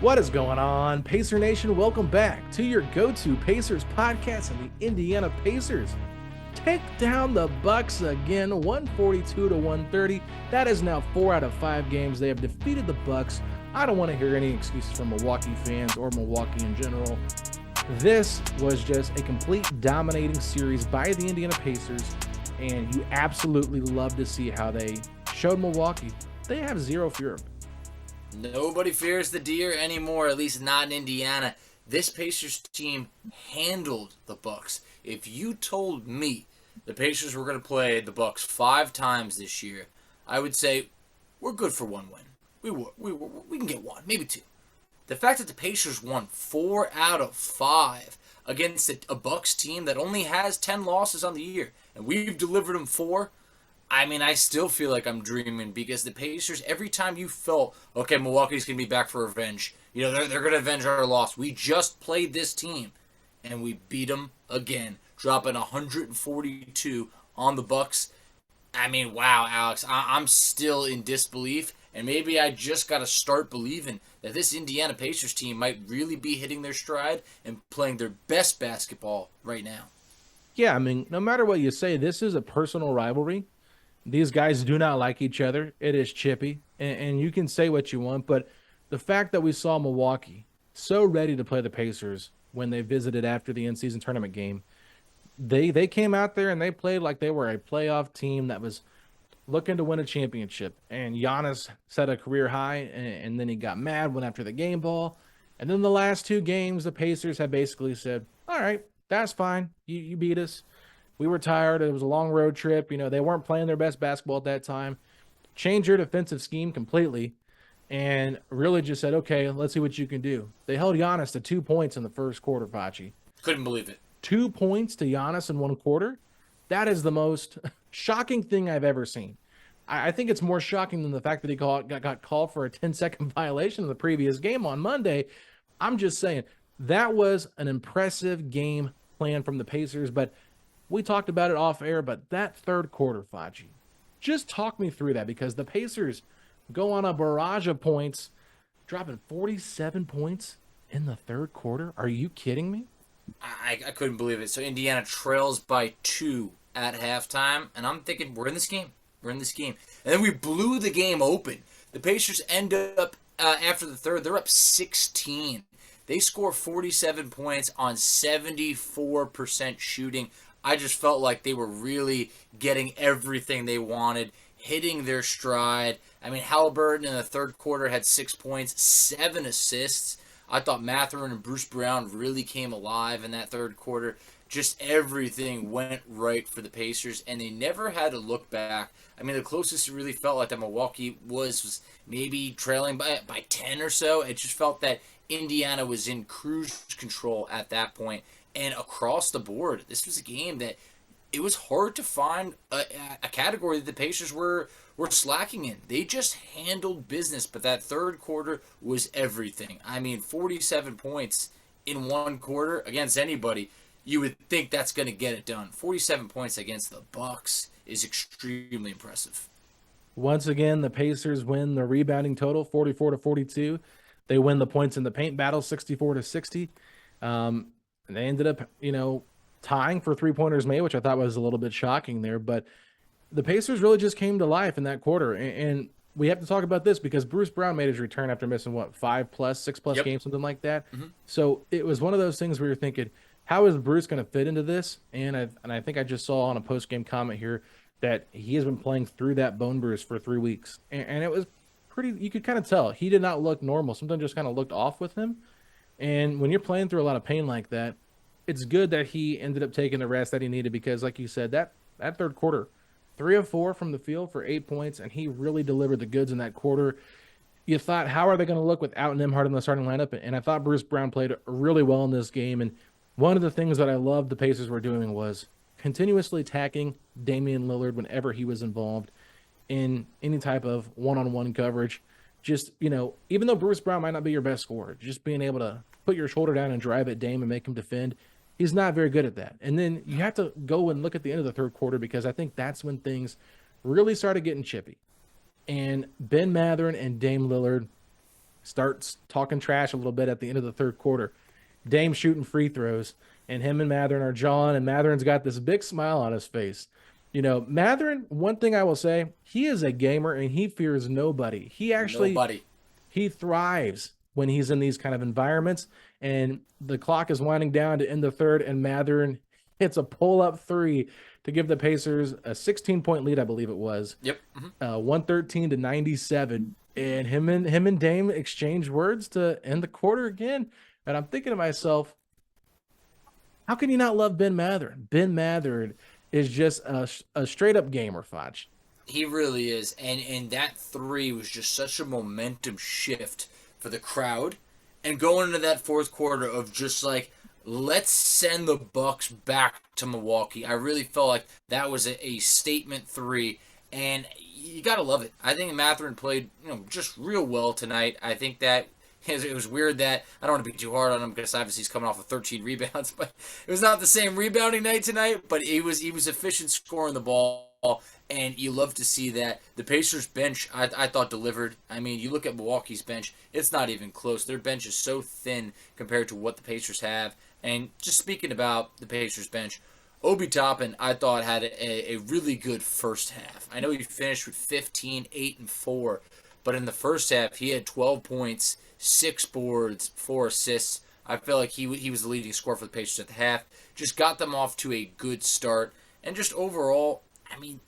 What is going on, Pacer Nation? Welcome back to your go-to Pacers podcast, and the Indiana Pacers take down the Bucks again, 142 to 130. That is now 4 out of 5 games they have defeated the Bucks. I don't want to hear any excuses from Milwaukee fans or Milwaukee in general. This was just a complete dominating series by the Indiana Pacers, and you absolutely love to see how they showed Milwaukee they have zero fear of it. Nobody fears the deer anymore, at least not in Indiana. This Pacers team handled the Bucks. If you told me the Pacers were going to play the Bucks 5 times this year, I would say we're good for 1 win. We can get 1, maybe 2. The fact that the Pacers won 4 out of 5 against a Bucks team that only has 10 losses on the year, and we've delivered them 4. I mean, I still feel like I'm dreaming because the Pacers, every time you felt, okay, Milwaukee's going to be back for revenge. You know, they're going to avenge our loss. We just played this team, and we beat them again, dropping 142 on the Bucks. I mean, wow, Alex, I'm still in disbelief, and maybe I just got to start believing that this Indiana Pacers team might really be hitting their stride and playing their best basketball right now. Yeah, I mean, no matter what you say, this is a personal rivalry. These guys do not like each other. It is chippy, and you can say what you want, but the fact that we saw Milwaukee so ready to play the Pacers when they visited after the in-season tournament game, they came out there and they played like they were a playoff team that was looking to win a championship. And Giannis set a career high, and then he got mad, went after the game ball. And then the last 2 games, the Pacers have basically said, all right, that's fine. You beat us. We were tired. It was a long road trip. You know, they weren't playing their best basketball at that time. Changed your defensive scheme completely and really just said, okay, let's see what you can do. They held Giannis to 2 points in the first quarter, Facci. Couldn't believe it. 2 points to Giannis in 1 quarter. That is the most shocking thing I've ever seen. I think it's more shocking than the fact that he got called for a 10-second violation in the previous game on Monday. I'm just saying, that was an impressive game plan from the Pacers, but we talked about it off air, but that third quarter, Facci, just talk me through that, because the Pacers go on a barrage of points, dropping 47 points in the third quarter. Are you kidding me? I couldn't believe it. So Indiana trails by 2 at halftime, and I'm thinking, we're in this game. We're in this game. And then we blew the game open. The Pacers end up, after the third, they're up 16. They score 47 points on 74% shooting. I just felt like they were really getting everything they wanted, hitting their stride. I mean, Haliburton in the third quarter had 6 points, 7 assists. I thought Mathurin and Bruce Brown really came alive in that third quarter. Just everything went right for the Pacers, and they never had to look back. I mean, the closest it really felt like that Milwaukee was maybe trailing by 10 or so. It just felt that Indiana was in cruise control at that point. And across the board, this was a game that it was hard to find a category that the Pacers were slacking in. They just handled business, but that third quarter was everything. I mean, 47 points in 1 quarter against anybody, you would think that's going to get it done. 47 points against the Bucks is extremely impressive. Once again, the Pacers win the rebounding total, 44 to 42. They win the points in the paint battle, 64 to 60. And they ended up, tying for 3-pointers made, which I thought was a little bit shocking there. But the Pacers really just came to life in that quarter. And we have to talk about this because Bruce Brown made his return after missing, 5+, 6+ games, something like that. Mm-hmm. So it was one of those things where you're thinking, how is Bruce going to fit into this? And I think I just saw on a post-game comment here that he has been playing through that bone bruise for 3 weeks. And it was pretty, you could kind of tell. He did not look normal. Something just kind of looked off with him. And when you're playing through a lot of pain like that, it's good that he ended up taking the rest that he needed because, like you said, that third quarter, 3 of 4 from the field for 8 points, and he really delivered the goods in that quarter. You thought, how are they going to look without Nembhard in the starting lineup? And I thought Bruce Brown played really well in this game. And one of the things that I loved the Pacers were doing was continuously attacking Damian Lillard whenever he was involved in any type of one-on-one coverage. Just, even though Bruce Brown might not be your best scorer, just being able to put your shoulder down and drive at Dame and make him defend, he's not very good at that. And then you have to go and look at the end of the third quarter because I think that's when things really started getting chippy. And Ben Mathurin and Dame Lillard starts talking trash a little bit at the end of the third quarter. Dame shooting free throws, and him and Mathurin are jawing, and Matherin's got this big smile on his face. Mathurin, one thing I will say, he is a gamer and he fears nobody. Nobody. He thrives when he's in these kind of environments, and the clock is winding down to end the third, and Mathurin hits a pull-up three to give the Pacers a 16-point lead, I believe it was. Yep. 113-97, and him and Dame exchange words to end the quarter again. And I'm thinking to myself, how can you not love Ben Mathurin? Ben Mathurin is just a straight-up gamer, Foch. He really is. And that three was just such a momentum shift for the crowd. And going into that fourth quarter of just like, let's send the Bucks back to Milwaukee. I really felt like that was a statement three. And you got to love it. I think Mathurin played just real well tonight. I think that it was weird that, I don't want to be too hard on him because obviously he's coming off of 13 rebounds, but it was not the same rebounding night tonight, but he was efficient scoring the ball, and you love to see that. The Pacers bench, I thought, delivered. I mean, you look at Milwaukee's bench, it's not even close. Their bench is so thin compared to what the Pacers have. And just speaking about the Pacers bench, Obi Toppin, I thought, had a really good first half. I know he finished with 15, 8, and 4, but in the first half, he had 12 points, 6 boards, 4 assists. I felt like he was the leading scorer for the Pacers at the half. Just got them off to a good start. And just overall, I mean,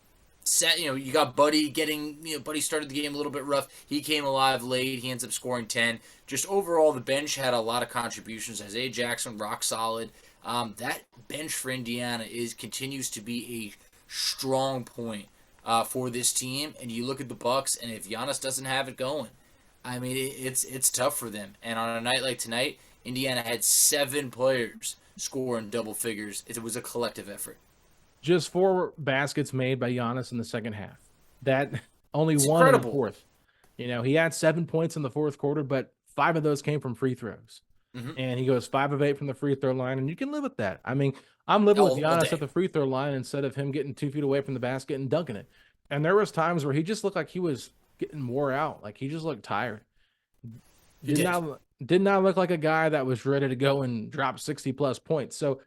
you got Buddy Buddy started the game a little bit rough. He came alive late. He ends up scoring 10. Just overall, the bench had a lot of contributions. Isaiah Jackson, rock solid. That bench for Indiana continues to be a strong point for this team. And you look at the Bucks, and if Giannis doesn't have it going, I mean, it's tough for them. And on a night like tonight, Indiana had 7 players score in double figures. It was a collective effort. Just 4 baskets made by Giannis in the second half. That only It's one incredible. in the fourth. He had 7 points in the fourth quarter, but 5 of those came from free throws. And he goes 5 of 8 from the free throw line, and you can live with that. I mean, I'm living with All Giannis day. at the free throw line instead of him getting 2 feet away from the basket and dunking it. And there was times where he just looked like he was getting wore out, like he just looked tired. Did not look like a guy that was ready to go and drop 60-plus points. So,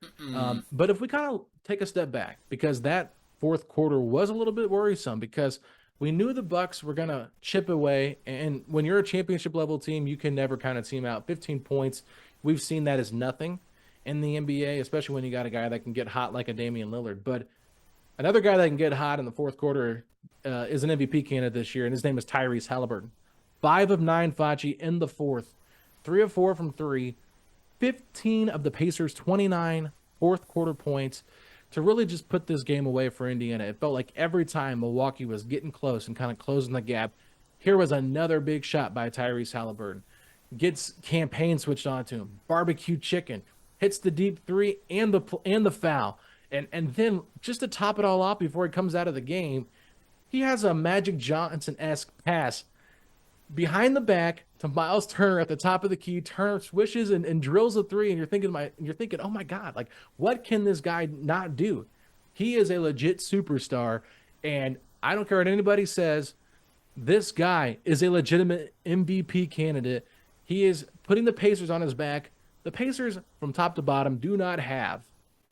but if we kind of take a step back, because that fourth quarter was a little bit worrisome, because we knew the Bucks were going to chip away, and when you're a championship level team, you can never kind of team out. 15 points, we've seen that as nothing in the NBA, especially when you got a guy that can get hot like a Damian Lillard. But another guy that can get hot in the fourth quarter is an MVP candidate this year, and his name is Tyrese Haliburton. 5 of 9, Facci, in the fourth. 3 of 4 from 3. 15 of the Pacers' 29 fourth quarter points to really just put this game away for Indiana. It felt like every time Milwaukee was getting close and kind of closing the gap, here was another big shot by Tyrese Haliburton. Gets campaign switched onto him. Barbecue chicken. Hits the deep three and the foul. And then just to top it all off before he comes out of the game, he has a Magic Johnson-esque pass behind the back to Miles Turner at the top of the key. Turner swishes and drills a three, and you're thinking, oh my God, like, what can this guy not do? He is a legit superstar, and I don't care what anybody says, this guy is a legitimate MVP candidate. He is putting the Pacers on his back. The Pacers, from top to bottom, do not have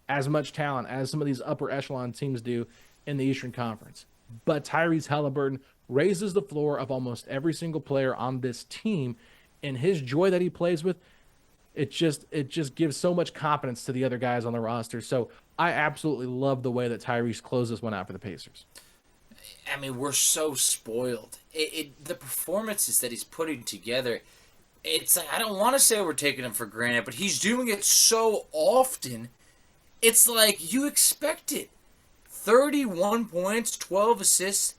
as much talent as some of these upper echelon teams do in the Eastern Conference. But Tyrese Haliburton raises the floor of almost every single player on this team, and his joy that he plays with, it just gives so much confidence to the other guys on the roster. So I absolutely love the way that Tyrese closed this one out for the Pacers. I mean, we're so spoiled. The performances that he's putting together, it's like, I don't want to say we're taking him for granted, but he's doing it so often, it's like you expect it. 31 points, 12 assists,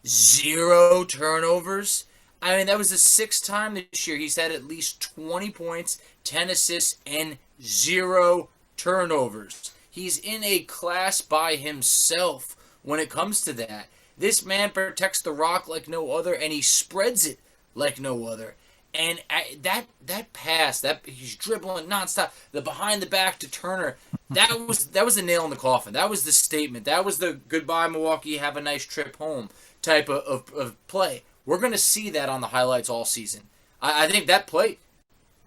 0 turnovers. I mean, that was the 6th time this year he's had at least 20 points, 10 assists, and 0 turnovers. He's in a class by himself when it comes to that. This man protects the rock like no other, and he spreads it like no other. And that pass, that he's dribbling nonstop, the behind the back to Turner, that was the nail in the coffin. That was the statement. That was the goodbye Milwaukee, have a nice trip home type of play. We're going to see that on the highlights all season. I think that play,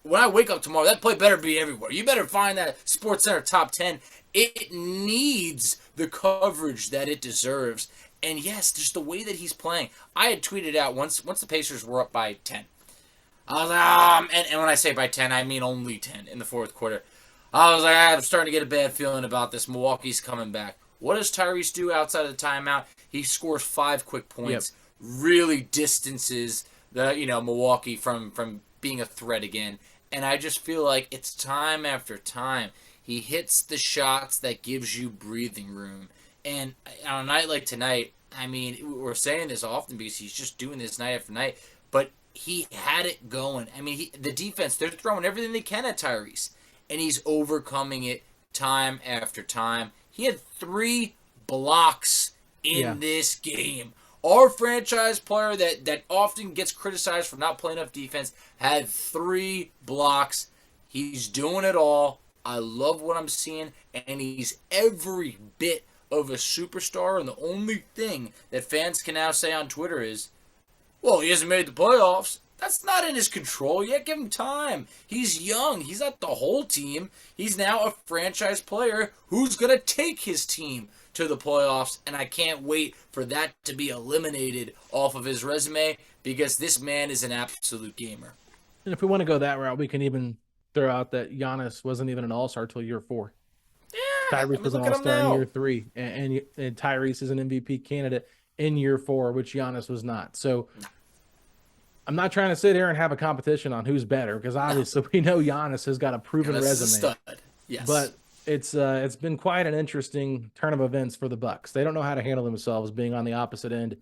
when I wake up tomorrow, that play better be everywhere. You better find that SportsCenter top 10. It needs the coverage that it deserves. And yes, just the way that he's playing. I had tweeted out once the Pacers were up by 10. I was like, and when I say by 10, I mean only 10 in the fourth quarter. I was like, I'm starting to get a bad feeling about this. Milwaukee's coming back. What does Tyrese do outside of the timeout? He scores 5 quick points, really distances the Milwaukee from being a threat again. And I just feel like it's time after time. He hits the shots that gives you breathing room. And on a night like tonight, I mean, we're saying this often because he's just doing this night after night, but he had it going. I mean, the defense, they're throwing everything they can at Tyrese, and he's overcoming it time after time. He had 3 blocks in this game. Our franchise player that often gets criticized for not playing enough defense had 3 blocks. He's doing it all. I love what I'm seeing, and he's every bit of a superstar. And the only thing that fans can now say on Twitter is, well, he hasn't made the playoffs. That's not in his control yet. Give him time. He's young. He's not the whole team. He's now a franchise player who's going to take his team to the playoffs, and I can't wait for that to be eliminated off of his resume because this man is an absolute gamer. And if we want to go that route, we can even throw out that Giannis wasn't even an all-star till year 4. Yeah, Tyrese was an all-star in year 3, and Tyrese is an MVP candidate in year 4, which Giannis was not. So I'm not trying to sit here and have a competition on who's better because obviously we know Giannis has got a proven resume. Yes. But it's been quite an interesting turn of events for the Bucks. They don't know how to handle themselves being on the opposite end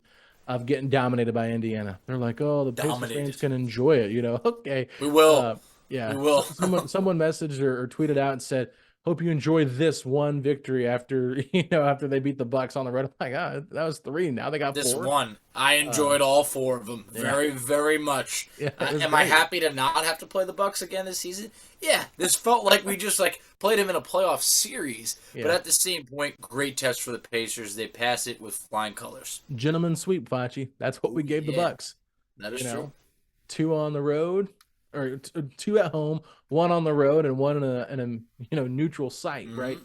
of getting dominated by Indiana. They're like, oh, the Pacers fans can enjoy it, Okay, we will. We will. Someone messaged or tweeted out and said, hope you enjoy this one victory after they beat the Bucks on the road. I'm like, that was 3. Now they got 4. This one. I enjoyed all 4 of them very, very much. Yeah, am I happy to not have to play the Bucks again this season? Yeah, this felt like we just played them in a playoff series. Yeah. But at the same point, great test for the Pacers. They pass it with flying colors. Gentleman sweep, Facci. That's what we gave the Bucks. That is true. 2 on the road. Or 2 at home, 1 on the road, and 1 in a neutral site, right?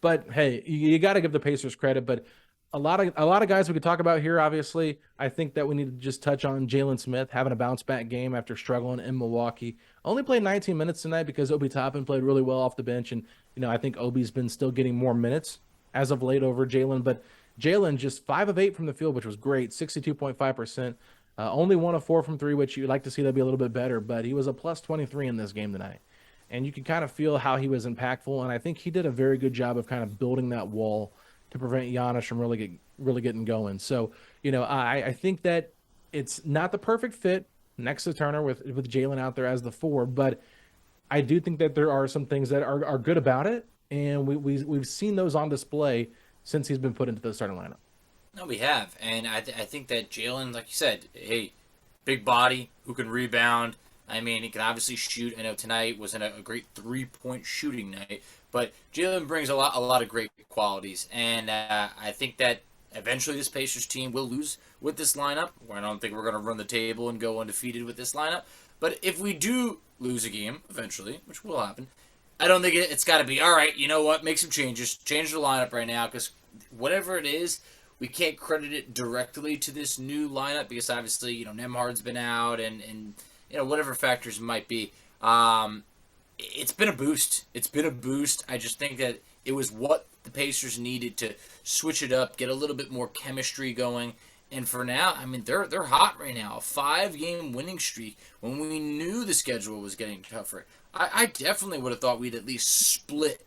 But hey, you got to give the Pacers credit. But a lot of guys we could talk about here. Obviously, I think that we need to just touch on Jalen Smith having a bounce back game after struggling in Milwaukee. Only played 19 minutes tonight because Obi Toppin played really well off the bench, and I think Obi's been still getting more minutes as of late over Jalen. But Jalen just 5 of 8 from the field, which was great, 62.5%. Only 1 of 4 from 3, which you'd like to see that be a little bit better, but he was a plus 23 in this game tonight. And you can kind of feel how he was impactful, and I think he did a very good job of kind of building that wall to prevent Giannis from really getting going. So, I think that it's not the perfect fit next to Turner with Jalen out there as the 4, but I do think that there are some things that are good about it, and we've seen those on display since he's been put into the starting lineup. No, we have, and I think that Jalen, like you said, hey, big body, who can rebound. I mean, he can obviously shoot. I know tonight wasn't a great 3-point shooting night, but Jalen brings a lot of great qualities, and I think that eventually this Pacers team will lose with this lineup. I don't think we're going to run the table and go undefeated with this lineup, but if we do lose a game eventually, which will happen, I don't think it's got to be, all right, you know what, make some changes, change the lineup right now, because whatever it is, we can't credit it directly to this new lineup because obviously, Nembhard's been out and whatever factors might be. It's been a boost. I just think that it was what the Pacers needed to switch it up, get a little bit more chemistry going. And for now, I mean, they're hot right now. A 5-game winning streak when we knew the schedule was getting tougher. I definitely would have thought we'd at least split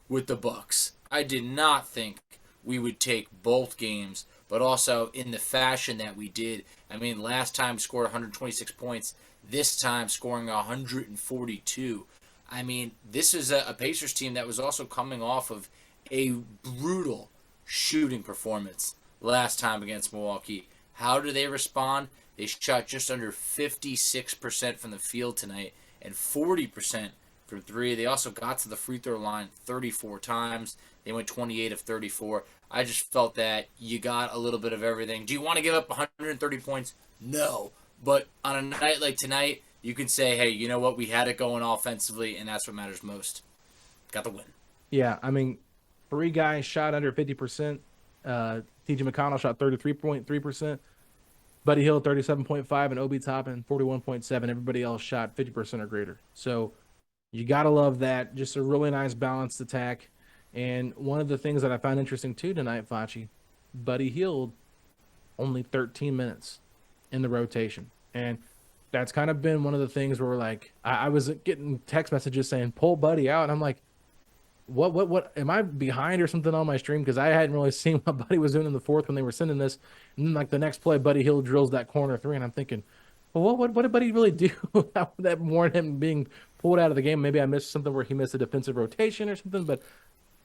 with the Bucks. I did not think we would take both games, but also in the fashion that we did. I mean, last time scored 126 points, this time scoring 142. I mean, this is a Pacers team that was also coming off of a brutal shooting performance last time against Milwaukee. How do they respond? They shot just under 56% from the field tonight and 40% from 3. They also got to the free throw line 34 times. They went 28 of 34. I just felt that you got a little bit of everything. Do you want to give up 130 points? No. But on a night like tonight, you can say, hey, you know what? We had it going offensively, and that's what matters most. Got the win. Yeah, I mean, three guys shot under 50%. TJ McConnell shot 33.3%. Buddy Hield 37.5 and Obi Toppin 41.7. Everybody else shot 50% or greater. So you gotta love that. Just a really nice balanced attack. And one of the things that I found interesting too tonight, Facci, Buddy Hield only 13 minutes in the rotation. And that's kind of been one of the things where we're like, I was getting text messages saying, pull Buddy out. And I'm like, what am I behind or something on my stream? Because I hadn't really seen what Buddy was doing in the fourth when they were sending this. And then like the next play, Buddy Hill drills that corner three, and I'm thinking, well, what did Buddy really do that warned him being pulled out of the game? Maybe I missed something where he missed a defensive rotation or something, but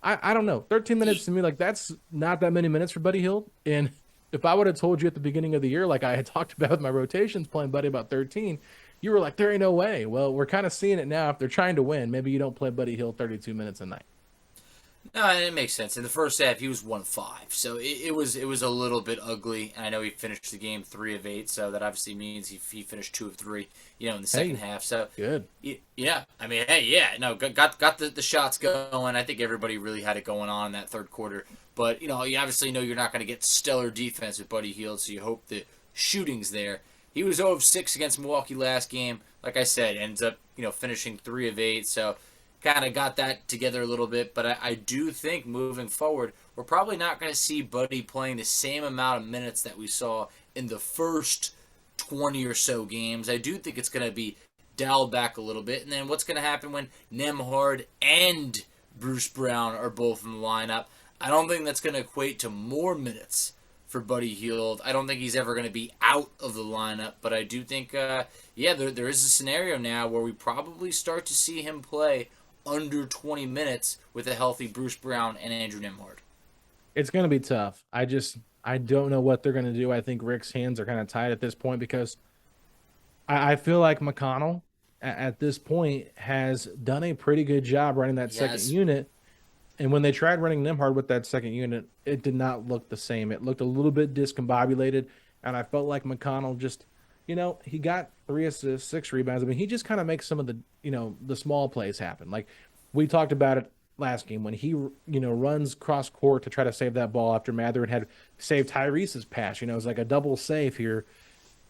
I don't know. 13 minutes to me, like that's not that many minutes for Buddy Hill. And if I would have told you at the beginning of the year, like I had talked about with my rotations playing Buddy about 13, you were like, there ain't no way. Well, we're kind of seeing it now. If they're trying to win, maybe you don't play Buddy Hill 32 minutes a night. No, it makes sense. In the first half, he was 1-5, so it was a little bit ugly. And I know he finished the game 3 of 8, so that obviously means he finished 2 of 3, in the second half. So Good. yeah, I mean, hey, yeah, no, got the shots going. I think everybody really had it going on in that third quarter. But you obviously know you're not going to get stellar defense with Buddy Hield, so you hope the shooting's there. He was 0 of 6 against Milwaukee last game. Like I said, ends up finishing 3 of 8, so. Kind of got that together a little bit, but I do think moving forward, we're probably not going to see Buddy playing the same amount of minutes that we saw in the first 20 or so games. I do think it's going to be dialed back a little bit, and then what's going to happen when Nembhard and Bruce Brown are both in the lineup? I don't think that's going to equate to more minutes for Buddy Hield. I don't think he's ever going to be out of the lineup, but I do think, there is a scenario now where we probably start to see him play under 20 minutes with a healthy Bruce Brown and Andrew Nembhard. It's going to be tough. I don't know what they're going to do. I think Rick's hands are kind of tied at this point because I feel like McConnell at this point has done a pretty good job running that second unit. And when they tried running Nembhard with that second unit, it did not look the same. It looked a little bit discombobulated, and I felt like McConnell just, he got 3 assists, 6 rebounds. I mean, he just kind of makes some of the, the small plays happen. Like we talked about it last game when he, runs cross court to try to save that ball after Mathurin had saved Tyrese's pass. It was like a double save here.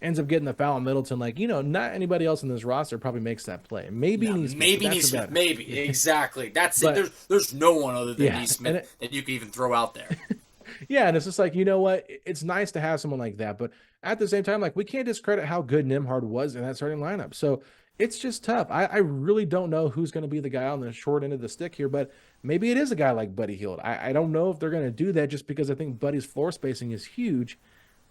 Ends up getting the foul on Middleton. Like, not anybody else in this roster probably makes that play. Maybe Neesmith. Maybe. Exactly. That's it. There's no one other than Neesmith that you can even throw out there. Yeah, and it's just like, you know what? It's nice to have someone like that. But at the same time, like, we can't discredit how good Nembhard was in that starting lineup. So it's just tough. I really don't know who's going to be the guy on the short end of the stick here, but maybe it is a guy like Buddy Hield. I don't know if they're going to do that just because I think Buddy's floor spacing is huge.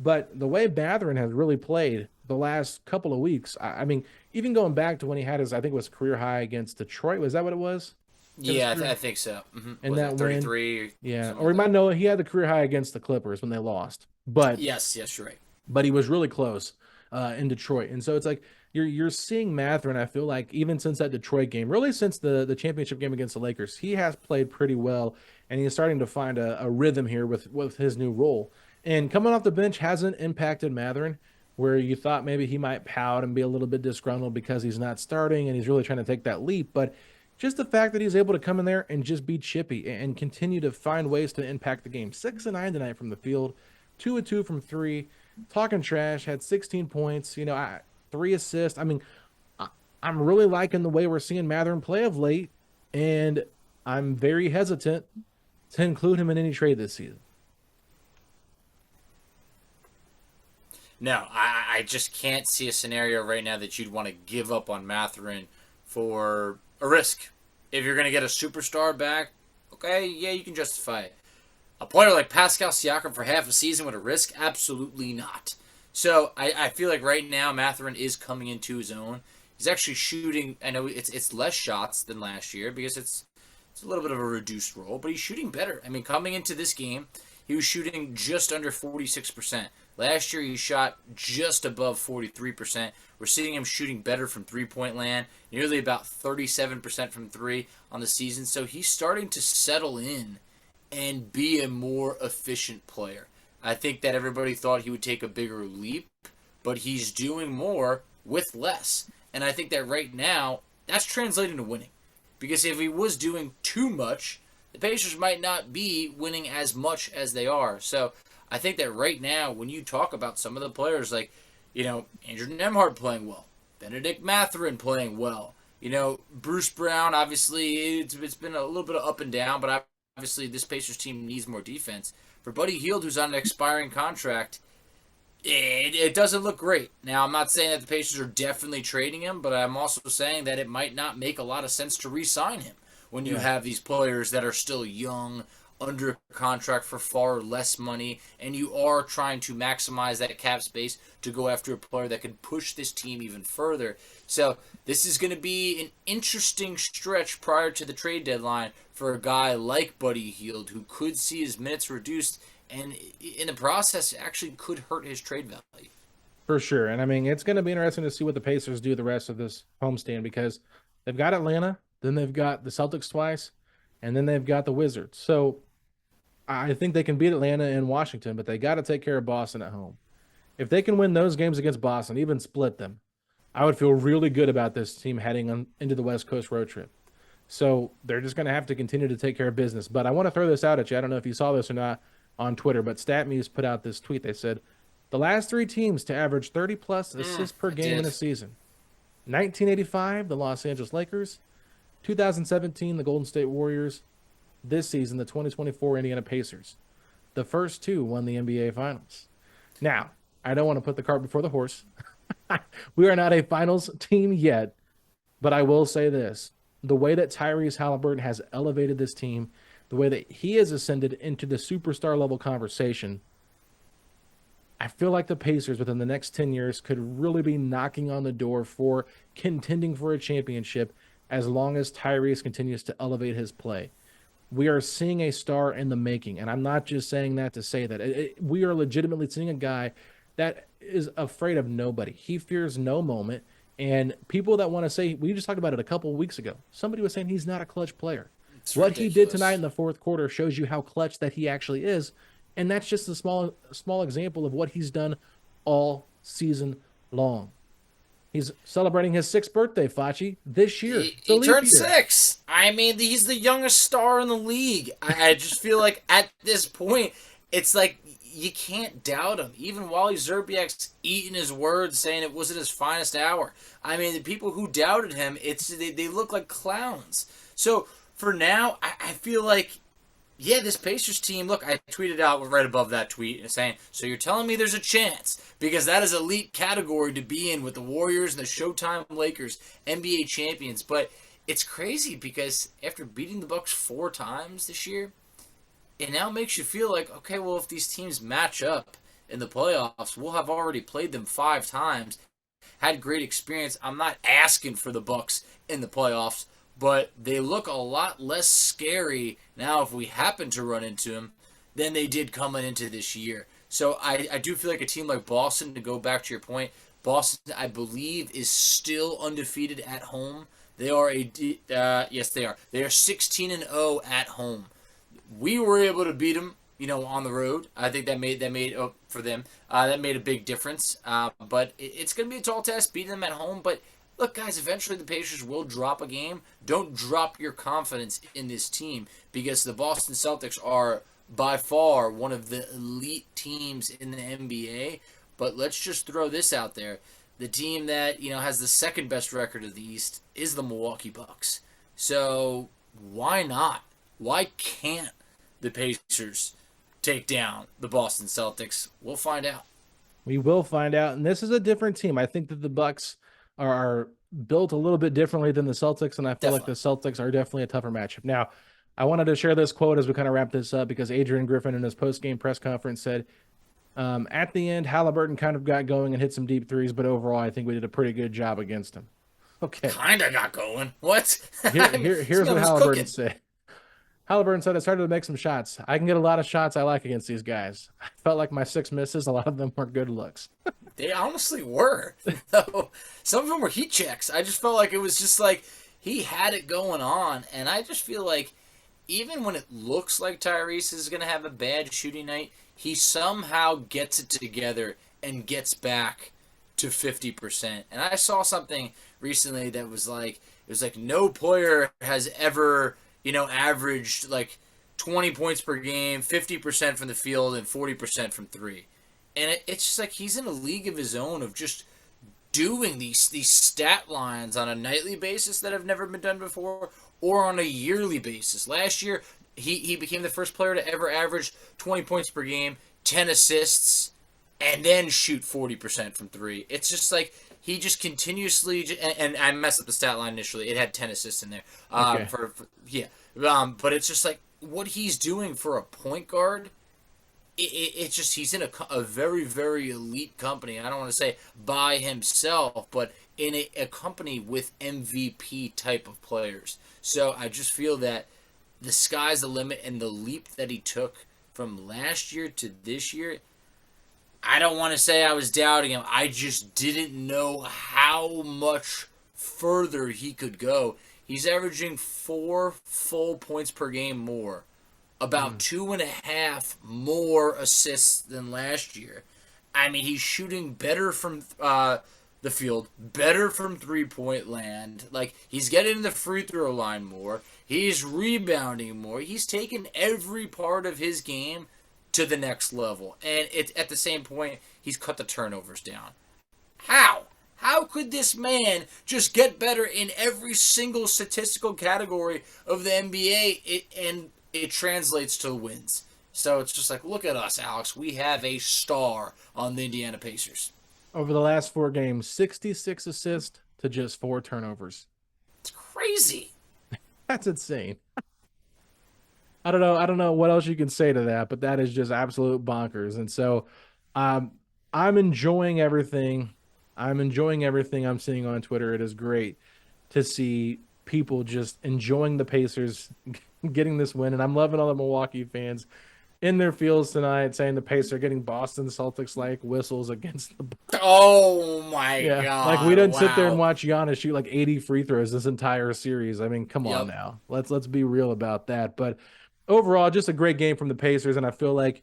But the way Mathurin has really played the last couple of weeks, I mean, even going back to when he had his, I think it was career high against Detroit. Was that what it was? Yeah, I think so. Mm-hmm. And that 33. Win, yeah, or he might know he had the career high against the Clippers when they lost. But yes, you're right. But he was really close in Detroit, and so it's like you're seeing Mathurin. I feel like even since that Detroit game, really since the championship game against the Lakers, he has played pretty well, and he's starting to find a rhythm here with his new role. And coming off the bench hasn't impacted Mathurin, where you thought maybe he might pout and be a little bit disgruntled because he's not starting and he's really trying to take that leap. But just the fact that he's able to come in there and just be chippy and continue to find ways to impact the game. 6 of 9 tonight from the field, 2 of 2 from 3, talking trash, had 16 points, 3 assists. I mean, I'm really liking the way we're seeing Mathurin play of late, and I'm very hesitant to include him in any trade this season. No, I just can't see a scenario right now that you'd want to give up on Mathurin for a risk. If you're going to get a superstar back, okay, yeah, you can justify it. A player like Pascal Siakam for half a season with a risk? Absolutely not. So I feel like right now Mathurin is coming into his own. He's actually shooting, I know it's less shots than last year because it's a little bit of a reduced role, but he's shooting better. I mean, coming into this game, he was shooting just under 46%. Last year, he shot just above 43%. We're seeing him shooting better from three-point land, nearly about 37% from 3 on the season. So he's starting to settle in and be a more efficient player. I think that everybody thought he would take a bigger leap, but he's doing more with less. And I think that right now, that's translating to winning. Because if he was doing too much, the Pacers might not be winning as much as they are. So I think that right now, when you talk about some of the players like, Andrew Nembhard playing well, Benedict Mathurin playing well, Bruce Brown, obviously, it's been a little bit of up and down, but obviously this Pacers team needs more defense. For Buddy Hield, who's on an expiring contract, it doesn't look great. Now, I'm not saying that the Pacers are definitely trading him, but I'm also saying that it might not make a lot of sense to re-sign him when you have these players that are still young, under contract for far less money, and you are trying to maximize that cap space to go after a player that can push this team even further. So this is going to be an interesting stretch prior to the trade deadline for a guy like Buddy Hield, who could see his minutes reduced, and in the process actually could hurt his trade value. For sure. And I mean, it's going to be interesting to see what the Pacers do the rest of this homestand, because they've got Atlanta, then they've got the Celtics twice, and then they've got the Wizards. So I think they can beat Atlanta and Washington, but they got to take care of Boston at home. If they can win those games against Boston, even split them, I would feel really good about this team heading into the West Coast road trip. So they're just going to have to continue to take care of business. But I want to throw this out at you. I don't know if you saw this or not on Twitter, but StatMuse put out this tweet. They said the last 3 teams to average 30-plus assists per game in a season. 1985, the Los Angeles Lakers. 2017, the Golden State Warriors. This season, the 2024 Indiana Pacers. The first 2 won the NBA Finals. Now, I don't want to put the cart before the horse. We are not a finals team yet, but I will say this. The way that Tyrese Haliburton has elevated this team, the way that he has ascended into the superstar level conversation, I feel like the Pacers within the next 10 years could really be knocking on the door for contending for a championship as long as Tyrese continues to elevate his play. We are seeing a star in the making, and I'm not just saying that to say that. We are legitimately seeing a guy that is afraid of nobody. He fears no moment, and people that want to say, we just talked about it a couple of weeks ago, somebody was saying he's not a clutch player. It's what ridiculous. He did tonight in the fourth quarter shows you how clutch that he actually is, and that's just a small example of what he's done all season long. He's celebrating his 6th birthday, Facci, this year. He turned 6. I mean, he's the youngest star in the league. I just feel like at this point, it's like you can't doubt him. Even Wally Zerbiak's eating his words, saying it wasn't his finest hour. I mean, the people who doubted him, they look like clowns. So for now, I feel like, yeah, this Pacers team, look, I tweeted out right above that tweet saying, so you're telling me there's a chance, because that is elite category to be in with the Warriors and the Showtime Lakers, NBA champions. But it's crazy because after beating the Bucks 4 times this year, it now makes you feel like, okay, well, if these teams match up in the playoffs, we'll have already played them 5 times, had great experience. I'm not asking for the Bucks in the playoffs, but they look a lot less scary now if we happen to run into them than they did coming into this year. So I do feel like a team like Boston, to go back to your point, Boston, I believe, is still undefeated at home. They are yes, they are. They are 16-0 at home. We were able to beat them, on the road. I think that made for them. That made a big difference. But it's going to be a tall task beating them at home. But look, guys, eventually the Pacers will drop a game. Don't drop your confidence in this team, because the Boston Celtics are by far one of the elite teams in the NBA. But let's just throw this out there. The team that, has the 2nd best record of the East is the Milwaukee Bucks. So why not? Why can't the Pacers take down the Boston Celtics? We'll find out. We will find out. And this is a different team. I think that the Bucks are built a little bit differently than the Celtics, and I feel like the Celtics are definitely a tougher matchup. Now, I wanted to share this quote as we kind of wrap this up, because Adrian Griffin in his post-game press conference said, at the end, Haliburton kind of got going and hit some deep threes, but overall, I think we did a pretty good job against him. Okay. Kind of got going. What? Here's what Haliburton said. Haliburton said, I started to make some shots. I can get a lot of shots I like against these guys. I felt like my 6 misses, a lot of them were good looks. They honestly were. Though some of them were heat checks. I just felt like it was just like he had it going on. And I just feel like even when it looks like Tyrese is going to have a bad shooting night, he somehow gets it together and gets back to 50%. And I saw something recently that was like it was like no player has ever averaged like 20 points per game, 50% from the field, and 40% from three. And it's just like he's in a league of his own of just doing these stat lines on a nightly basis that have never been done before or on a yearly basis. Last year, he became the first player to ever average 20 points per game, 10 assists, and then shoot 40% from three. It's just like he just continuously and I messed up the stat line initially. It had 10 assists in there. Okay. But it's just like what he's doing for a point guard. It's just he's in a very very elite company. I don't want to say by himself, but in a company with MVP type of players. So I just feel that the sky's the limit, and the leap that he took from last year to this year, I don't want to say I was doubting him. I just didn't know how much further he could go. He's averaging 4 full points per game more, about 2.5 more assists than last year. I mean, he's shooting better from the field, better from 3-point land. Like, he's getting the free throw line more. He's rebounding more. He's taken every part of his game to the next level. And at the same point, he's cut the turnovers down. How? How could this man just get better in every single statistical category of the NBA and it translates to wins? So it's just like, look at us, Alex. We have a star on the Indiana Pacers. Over the last 4 games, 66 assists to just 4 turnovers. It's crazy. That's insane. I don't know what else you can say to that, but that is just absolute bonkers. And so I'm enjoying everything. I'm enjoying everything I'm seeing on Twitter. It is great to see people just enjoying the Pacers getting this win. And I'm loving all the Milwaukee fans in their fields tonight saying the Pacers are getting Boston Celtics like whistles against the Bucks. Oh my god. Like we didn't sit there and watch Giannis shoot like 80 free throws this entire series. I mean, come on now. Let's be real about that. But overall, just a great game from the Pacers, and I feel like,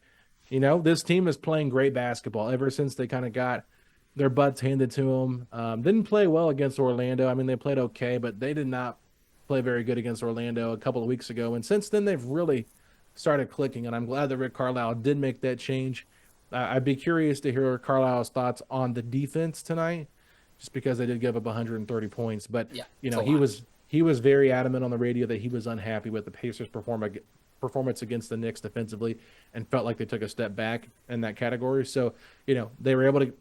this team is playing great basketball ever since they kind of got their butts handed to them. Didn't play well against Orlando. I mean, they played okay, but they did not play very good against Orlando a couple of weeks ago. And since then, they've really started clicking, and I'm glad that Rick Carlisle did make that change. I'd be curious to hear Carlisle's thoughts on the defense tonight, just because they did give up 130 points. But, he was very adamant on the radio that he was unhappy with the Pacers' performance against the Knicks defensively and felt like they took a step back in that category. So, they were able to,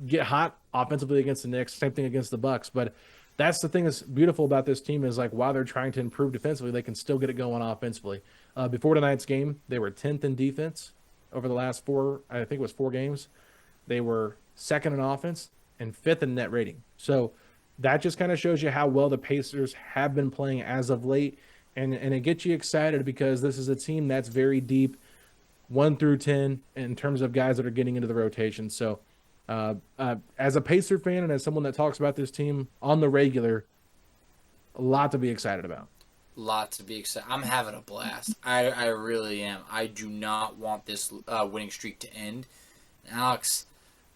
get hot offensively against the Knicks, same thing against the Bucks. But that's the thing that's beautiful about this team is like while they're trying to improve defensively, they can still get it going offensively. Before tonight's game, they were 10th in defense over the last 4 games. They were 2nd in offense and 5th in net rating. So that just kind of shows you how well the Pacers have been playing as of late. And it gets you excited because this is a team that's very deep, 1 through 10, in terms of guys that are getting into the rotation. So as a Pacer fan and as someone that talks about this team on the regular, a lot to be excited about. Lot to be excited. I'm having a blast. I really am. I do not want this winning streak to end. Alex,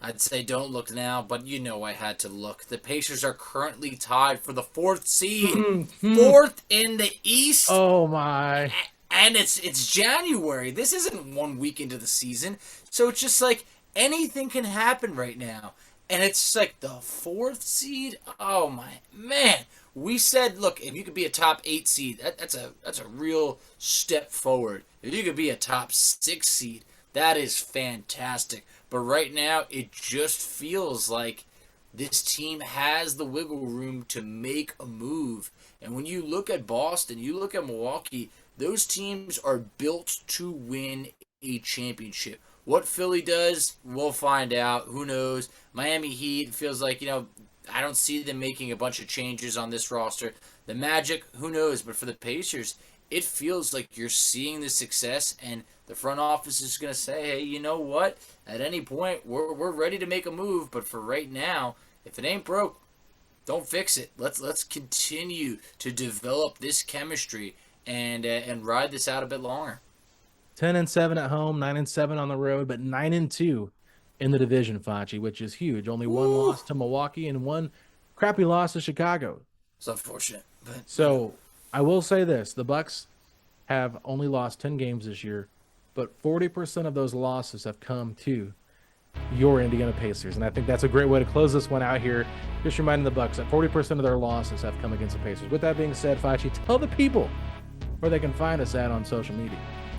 I'd say don't look now, but I had to look. The Pacers are currently tied for the 4th seed. 4th in the East. Oh, my. And it's January. This isn't 1 week into the season. So it's just like anything can happen right now. And it's just like the 4th seed. Oh, my man. We said, look, if you could be a top 8 seed, that's a real step forward. If you could be a top 6 seed, that is fantastic. But right now, it just feels like this team has the wiggle room to make a move. And when you look at Boston, you look at Milwaukee, those teams are built to win a championship. What Philly does, we'll find out. Who knows? Miami Heat feels like, I don't see them making a bunch of changes on this roster. The Magic, who knows? But for the Pacers, it feels like you're seeing the success, and the front office is going to say, hey, you know what? At any point, we're ready to make a move. But for right now, if it ain't broke, don't fix it. Let's continue to develop this chemistry and ride this out a bit longer. 10-7 at home, 9-7 on the road, but 9-2 in the division, Facci, which is huge. Only one loss to Milwaukee and one crappy loss to Chicago. It's unfortunate, but So I will say this: the Bucks have only lost 10 games this year, but 40% of those losses have come to your Indiana Pacers, and I think that's a great way to close this one out here. Just reminding the Bucks that 40% of their losses have come against the Pacers. With that being said, Facci, tell the people where they can find us at on social media.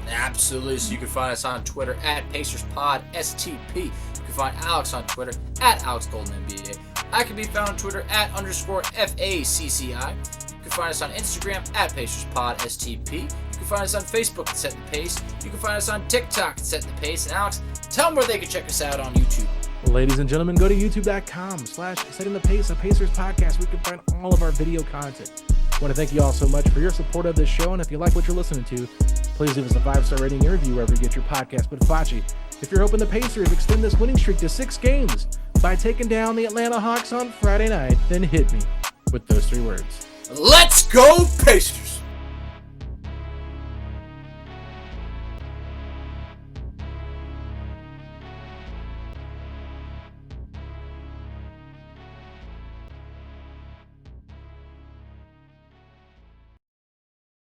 absolutely. So you can find us on Twitter at PacersPod STP. You can find Alex on Twitter at AlexGoldenNBA. I can be found on Twitter at _FACCI. You can find us on Instagram at PacersPod STP. You can find us on Facebook at Set the Pace. You can find us on TikTok at Set the Pace. And Alex, tell them where they can check us out on YouTube. Ladies and gentlemen, go to youtube.com/Setting the Pace, a Pacers podcast, where you can find all of our video content. I want to thank you all so much for your support of this show, and if you like what you're listening to, please leave us a 5-star rating and review wherever you get your podcast. But Facci, if you're hoping the Pacers extend this winning streak to 6 games by taking down the Atlanta Hawks on Friday night, then hit me with those 3 words. Let's go, Pacers!